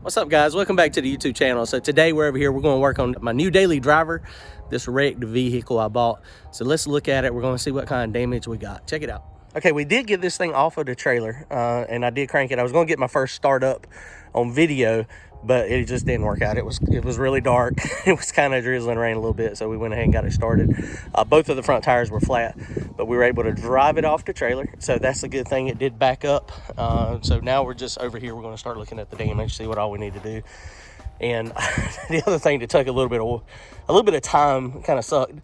What's up, guys? Welcome back to the YouTube channel. So today we're over here, we're going to work on my new daily driver, this wrecked vehicle I bought. So let's look at it. We're going to see what kind of damage we got. Check it out. Okay, we did get this thing off of the trailer, and I did crank it. I was going to get my first start up on video, but it just didn't work out. It was really dark. It was kind of drizzling rain a little bit, so we went ahead and got it started. Both of the front tires were flat, but we were able to drive it off the trailer, so that's a good thing. It did back up. So now we're just over here. We're going to start looking at the damage, see what all we need to do. And the other thing that took a little bit of time, kind of sucked.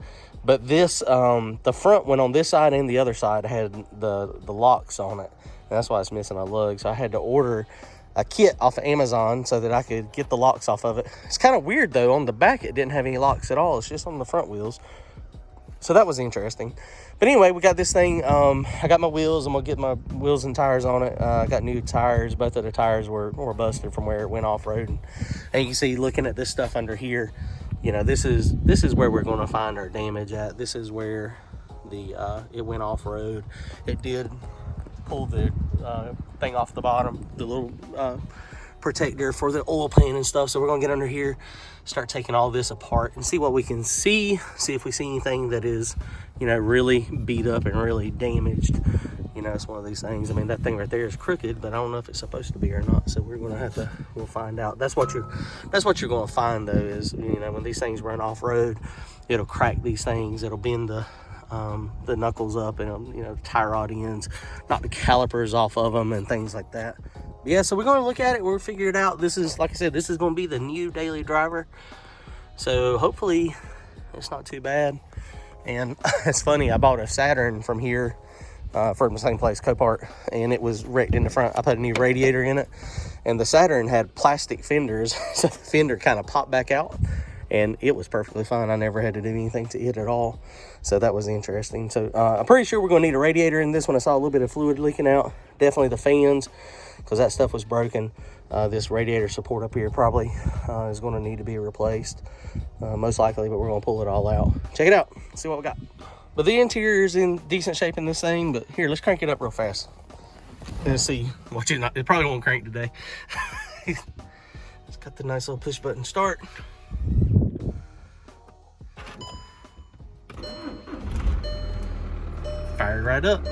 But this, the front one on this side and the other side had the locks on it, and that's why it's missing a lug. So I had to order a kit off of Amazon so that I could get the locks off of it. It's kind of weird though, on the back it didn't have any locks at all. It's just on the front wheels. So that was interesting. But anyway, we got this thing. I got my wheels. I'm gonna get my wheels and tires on it. I got new tires. Both of the tires were busted from where it went off-road. And you can see, looking at this stuff under here, you know, this is where we're gonna find our damage at. This is where it went off-road. It did pull the thing off the bottom, the little protector for the oil pan and stuff. So we're gonna get under here, start taking all this apart and see what we can see if we see anything that is, you know, really beat up and really damaged. You know, it's one of these things. I mean, that thing right there is crooked, but I don't know if it's supposed to be or not. So we're gonna we'll find out. That's what you're gonna find though, is, you know, when these things run off-road, it'll crack these things, it'll bend the knuckles up, and, you know, tie rod ends, knock the calipers off of them and things like that. But yeah, so we're going to look at it. We'll figure it out. This is, like I said, this is going to be the new daily driver. So hopefully it's not too bad. And it's funny, I bought a Saturn from here, from the same place, Copart, and it was wrecked in the front. I put a new radiator in it, and the Saturn had plastic fenders, so the fender kind of popped back out. And it was perfectly fine. I never had to do anything to it at all. So that was interesting. So I'm pretty sure we're gonna need a radiator in this one. I saw a little bit of fluid leaking out. Definitely the fans, because that stuff was broken. This radiator support up here probably is gonna need to be replaced, most likely, but we're gonna pull it all out. Check it out, see what we got. But the interior is in decent shape in this thing, but here, let's crank it up real fast. Let's see, watch it not, it probably won't crank today. It's got the nice little push button start. Fire right up.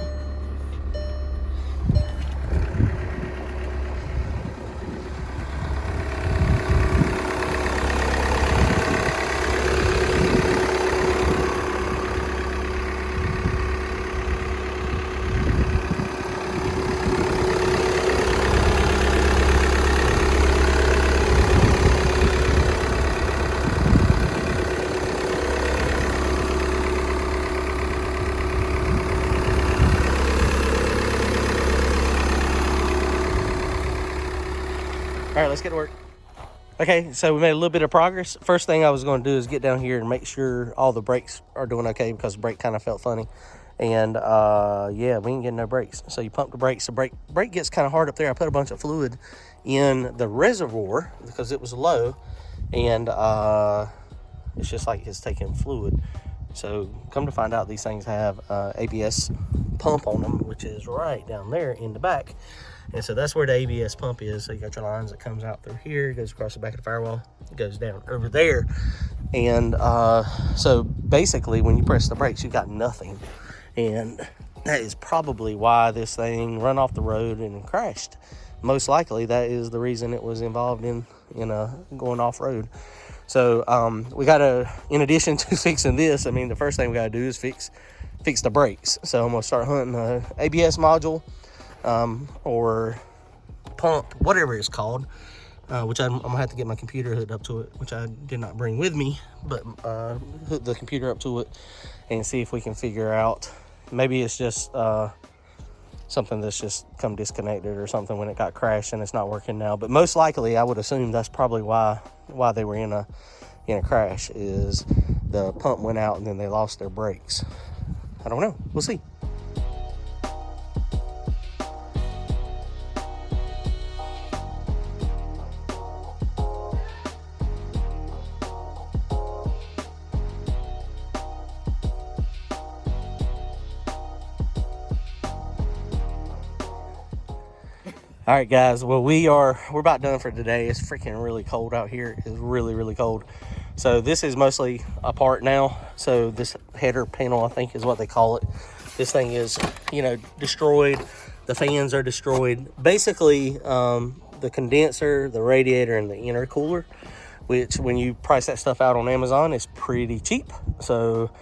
All right, let's get to work. Okay, so we made a little bit of progress. First thing I was going to do is get down here and make sure all the brakes are doing okay, because the brake kind of felt funny. And yeah, we ain't getting no brakes. So you pump the brakes. The brake gets kind of hard up there. I put a bunch of fluid in the reservoir because it was low, and it's just like it's taking fluid. So come to find out, these things have ABS pump on them, which is right down there in the back. And so that's where the ABS pump is. So you got your lines that comes out through here, goes across the back of the firewall, it goes down over there. And so basically when you press the brakes, you got nothing. And that is probably why this thing run off the road and crashed. Most likely that is the reason it was involved in going off-road. So we gotta, in addition to fixing this, I mean, the first thing we gotta do is fix the brakes. So I'm gonna start hunting the ABS module, or pump, whatever it's called, which I'm gonna have to get my computer hooked up to it, which I did not bring with me, but hook the computer up to it and see if we can figure out, maybe it's just something that's just come disconnected or something when it got crashed and it's not working now. But most likely I would assume that's probably why they were in a crash, is the pump went out and then they lost their brakes. I don't know, we'll see. All right, guys. Well, we're about done for today. It's freaking really cold out here. It's really, really cold. So this is mostly apart now. So this header panel, I think, is what they call it. This thing is, destroyed. The fans are destroyed. Basically, the condenser, the radiator, and the intercooler, which when you price that stuff out on Amazon, is pretty cheap. So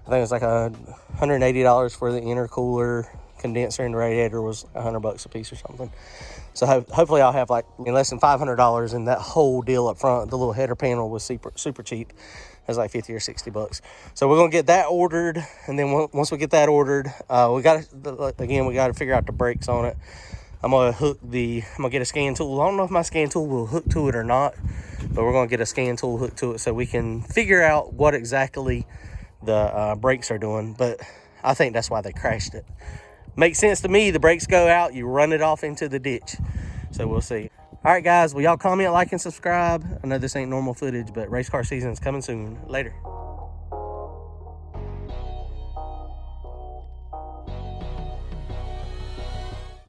I think it's like $180 for the intercooler. Condenser and radiator was $100 a piece or something. So hopefully I'll have like less than $500, and that whole deal up front. The little header panel was super cheap. It was like $50 or $60. So we're gonna get that ordered, and then once we get that ordered, we got to figure out the brakes on it. I'm gonna get a scan tool. I don't know if my scan tool will hook to it or not, but we're gonna get a scan tool hooked to it so we can figure out what exactly the brakes are doing. But I think that's why they crashed it. Makes sense to me. The brakes go out, you run it off into the ditch. So we'll see. All right, guys. Will y'all comment, like, and subscribe? I know this ain't normal footage, but race car season is coming soon. Later.